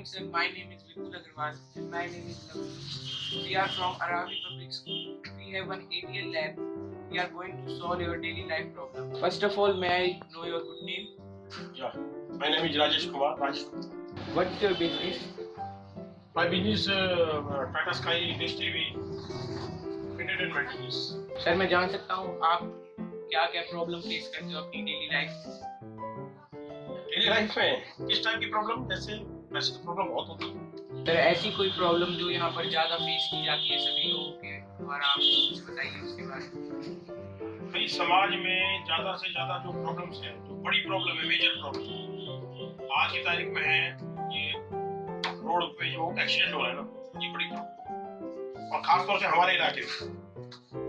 morning, sir. My name is Vipul Agarwal. And my name is Lavin. We are from Aravi Public School. We have one ADL lab. We are going to solve your daily life problem. First of all, may I know your good name? Yeah, my name is Rajesh Kumar. What's your business? My business Tata Sky Dish TV Entertainment business. Sir मैं जान सकता हूँ आप क्या क्या problem face करते हो अपनी डेली लाइफ में किस टाइप की प्रॉब्लम? जैसे वैसे तो प्रॉब्लम बहुत होती है सर। ऐसी कोई प्रॉब्लम जो यहाँ पर ज्यादा फेस की जाती है सभी लोगों के द्वारा, आप कुछ बताइए उसके बारे में। भाई समाज में ज्यादा से ज्यादा जो प्रॉब्लम्स है, जो बड़ी प्रॉब्लम है, मेजर प्रॉब्लम आज की तारीख में है, ये रोड पे जो एक्सीडेंट हो रहा है ना, ये बड़ी प्रॉब्लम। और खासतौर से हमारे इलाके में,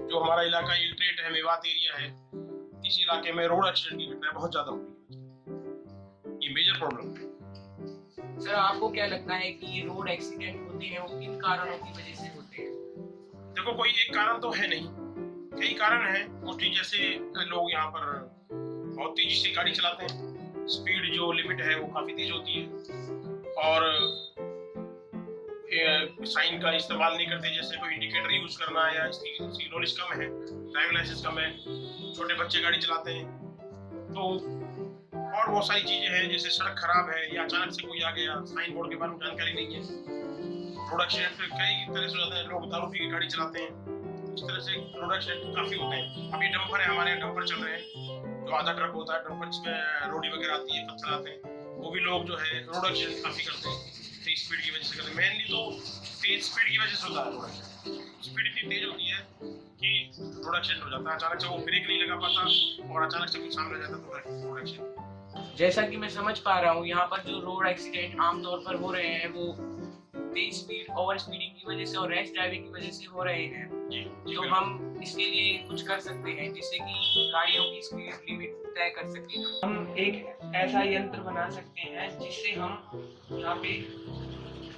जो हमारा इलाका इल्ट्रेट है, मेवात एरिया है, इस इलाके में रोड एक्सीडेंट की घटनाएं बहुत ज्यादा हो रही है। ये मेजर प्रॉब्लम है। सर आपको क्या लगता है कि ये रोड एक्सीडेंट होते हैं वो किन कारणों की वजह से होते हैं? देखो, कोई एक कारण तो है नहीं, कई कारण है। मोस्टली जैसे लोग यहाँ पर बहुत तेजी से गाड़ी चलाते हैं, स्पीड जो लिमिट है वो काफी तेज होती है, और साइन का इस्तेमाल नहीं करते, जैसे कोई इंडिकेटर यूज करना है, या इसकी नॉलेज कम है, ड्राइविंग लाइसेंस कम है, छोटे बच्चे गाड़ी चलाते हैं, तो और बहुत सारी चीजें हैं, जैसे सड़क खराब है या अचानक से कोई आ गया, साइन बोर्ड के बारे में जानकारी नहीं है, रोड एक्सीडेंट कई तरह से हो जाते हैं, लोग दारू पी के गाड़ी चलाते हैं, इस तरह से रोड एक्सीडेंट काफी होते हैं। अभी डंपर है, हमारे यहाँ डंपर चल रहे हैं, जो आधा ट्रक होता है डंपर, जिसमें रोडी वगैरह आती है, पत्थर आते हैं, वो भी लोग जो है रोड एक्सीडेंट काफी करते हैं, तेज स्पीड की वजह से करते हैं। मेनली तो तेज स्पीड की वजह से होता है रोड एक्सीडेंट। स्पीड इतनी तेज होती है कि रोड एक्सीडेंट हो जाता है, अचानक से वो ब्रेक नहीं लगा पाता और अचानक से कुछ सामने जाता है तो रोड एक्सीडेंट। जैसा कि मैं समझ पा रहा हूँ यहाँ पर जो रोड एक्सीडेंट आमतौर पर हो रहे हैं वो तेज स्पीड, ओवर स्पीडिंग की वजह से और रैश ड्राइविंग की वजह से हो रहे हैं। तो हम इसके लिए कुछ कर सकते हैं जिससे कि गाड़ियों की स्पीड लिमिट तय कर सकें। हम एक ऐसा यंत्र बना सकते हैं जिससे हम यहाँ पे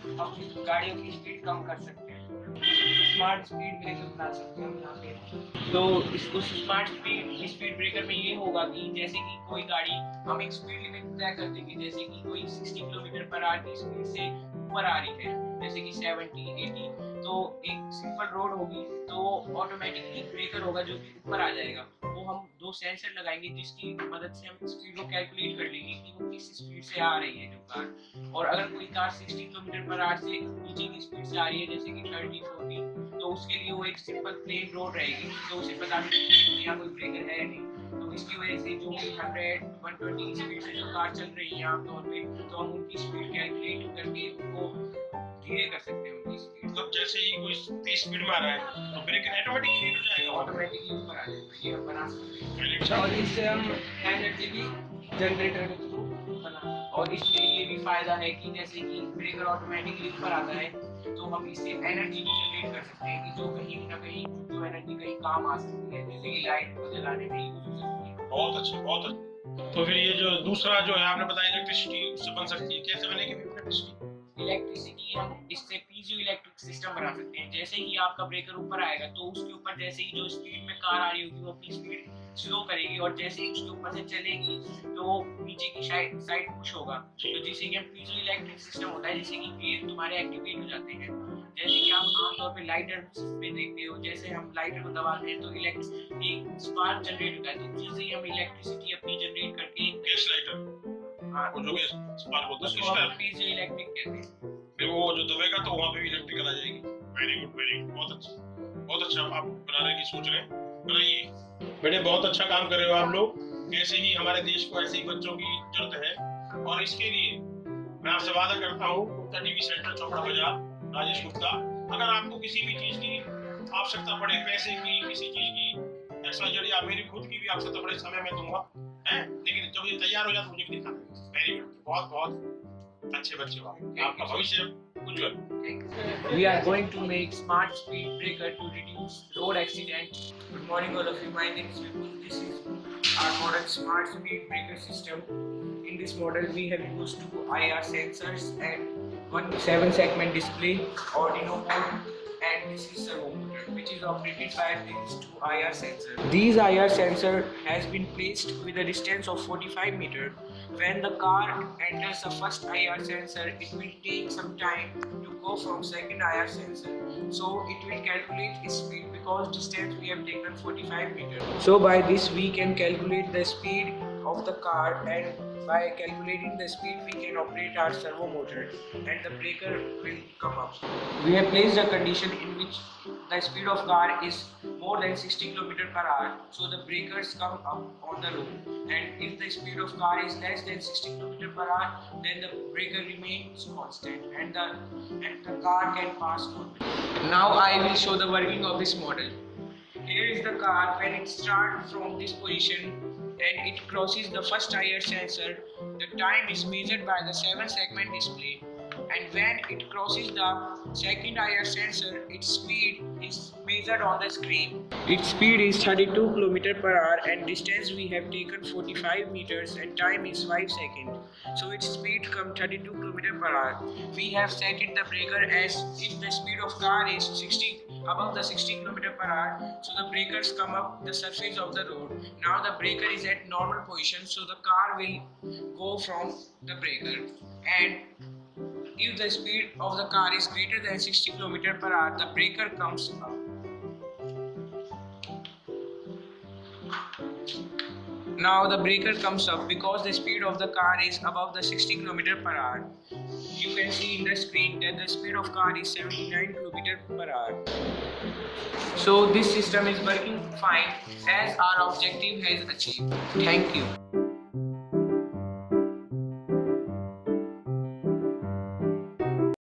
अपनी गाड़ियों की स्पीड कम कर सकते हैं। स्मार्ट स्पीड ब्रेकर बना सकते हैं हम यहाँ पे। तो इसको स्मार्ट स्पीड ब्रेकर में ये होगा कि जैसे कि कोई गाड़ी, हम एक स्पीड लिमिट तय कर देंगे, जैसे कि कोई 60 किलोमीटर पर आवर की स्पीड से ऊपर आ रही है, जैसे कि 70, 80, तो एक सिंपल रोड होगी तो ऑटोमेटिकली ब्रेकर होगा जो कि ऊपर आ जाएगा। वो हम 2 सेंसर लगाएंगे जिसकी मदद से हम स्पीड को कैलकुलेट कर लेंगे कि वो किस स्पीड से आ रही है जो कार। और अगर कोई कार 60 किलोमीटर पर आवर से नीचे की स्पीड से आ रही है, जैसे कि 30, 40, तो उसके लिए वो एक सिंपल प्लेन रोड रहेगी, तो उसे पता नहीं कि यहाँ कोई ब्रेकर है या नहीं। तो इसकी वजह से जो 100, 120 स्पीड से जो कार चल रही है आमतौर पे, तो हम उनकी स्पीड कैलकुलेट करके उनको धीरे कर सकते हैं उनकी स्पीड। मतलब जैसे ही कोई तेज स्पीड में आ रहा है तो ब्रेकर ऑटोमेटिकली हो जाएगा, ऑटोमेटिकली ऊपर आ जाएगा। ये हम बना सकते हैं और इससे हम एनर्जी भी जनरेटर के थ्रू बना। और इसमें ये भी फायदा है कि जैसे कि ब्रेकर ऑटोमेटिकली ऊपर आता है तो हम इससे एनर्जी भी जनरेट कर सकते हैं कि जो कहीं ना कहीं जो एनर्जी कहीं काम आ सकती है, जैसे कि लाइट को जलाने में यूज हो सकती है। बहुत अच्छी, बहुत अच्छी। तो फिर ये जो दूसरा जो है आपने बताया इलेक्ट्रिसिटी, उससे बन सकती है, कैसे बनेगी इलेक्ट्रिसिटी? हम इससे पीजो इलेक्ट्रिक सिस्टम बना सकते हैं। जैसे ही आपका ब्रेकर ऊपर आएगा तो उसके ऊपर जैसे ही जो स्पीड में कार आ रही होगी वो अपनी स्पीड स्लो करेगी, और जैसे ही उसके ऊपर से चलेगी तो वो नीचे की साइड पुश होगा, तो जिससे कि हम पीजो इलेक्ट्रिक सिस्टम होता है, जैसे कि गेयर तुम्हारे एक्टिवेट हो जाते हैं। जैसे कि आप आमतौर पे लाइटर में देखते हो, जैसे हम लाइटर को दबाते हैं तो एक स्पार्क जनरेट होता है, तो उसी से हम इलेक्ट्रिसिटी अपनी जनरेट करके गैस लाइटर, हाँ, वो जो गैस स्पार्क होता है उसको हम पीजो इलेक्ट्रिक कहते हैं। फिर वो जो दबेगा तो वहाँ पे भी इलेक्ट्रिकल आ जाएगी। वेरी गुड, वेरी गुड, बहुत अच्छा, बहुत अच्छा। आप बनाने की सोच रहे हैं, बनाइए बेटे, बहुत अच्छा काम कर रहे हो आप लोग। ऐसे ही हमारे देश को ऐसे ही बच्चों की जरूरत है, और इसके लिए मैं आपसे वादा करता हूँ, गुप्ता टीवी सेंटर, चौपड़ा बाजार, राजेश गुप्ता। अगर आपको किसी भी चीज की आवश्यकता पड़े, पैसे की, किसी चीज की, ऐसा जरिए मेरी खुद की भी आवश्यकता पड़े, समय में दूंगा, है, लेकिन जब ये तैयार हो जाए तो मुझे भी दिखा देना। वेरी गुड, बहुत बहुत अच्छे बच्चे हो, आपका भविष्य उज्जवल। We are going to make smart speed breaker to reduce road accident. Good morning all of you, my name is Vipul. This is our model smart speed breaker system. In this model we have used 2 IR sensors and one 7-segment display, Arduino board and this is servo motor, which is operated by these two IR sensors. These IR sensor has been placed with a distance of 45 meters. When the car enters the first IR sensor, it will take some time to go from second IR sensor. So it will calculate its speed because distance we have taken 45 meters. So by this we can calculate the speed of the car, and by calculating the speed we can operate our servo motor and the breaker will come up. We have placed a condition in which the speed of car is more than 60 km per hour, so the breakers come up on the road, and if the speed of car is less than 60 km per hour, then the breaker remains constant and the car can pass normally. Now I will show the working of this model. Here is the car. When it starts from this position and it crosses the first IR sensor, the time is measured by the 7-segment display, and when it crosses the second IR sensor, its speed is measured on the screen. Its speed is 32 km per hour and distance we have taken 45 meters and time is 5 seconds. So its speed comes 32 km per hour. We have set the breaker as if the speed of car is above the 60 km per hour, so the breakers come up the surface of the road. Now the breaker is at normal position, so the car will go from the breaker, and if the speed of the car is greater than 60 km per hour, the breaker comes up. Now the breaker comes up because the speed of the car is above the 60 km per hour. You can see in the screen that the speed of car is 79 km per hour. So this system is working fine as our objective has achieved. Thank you.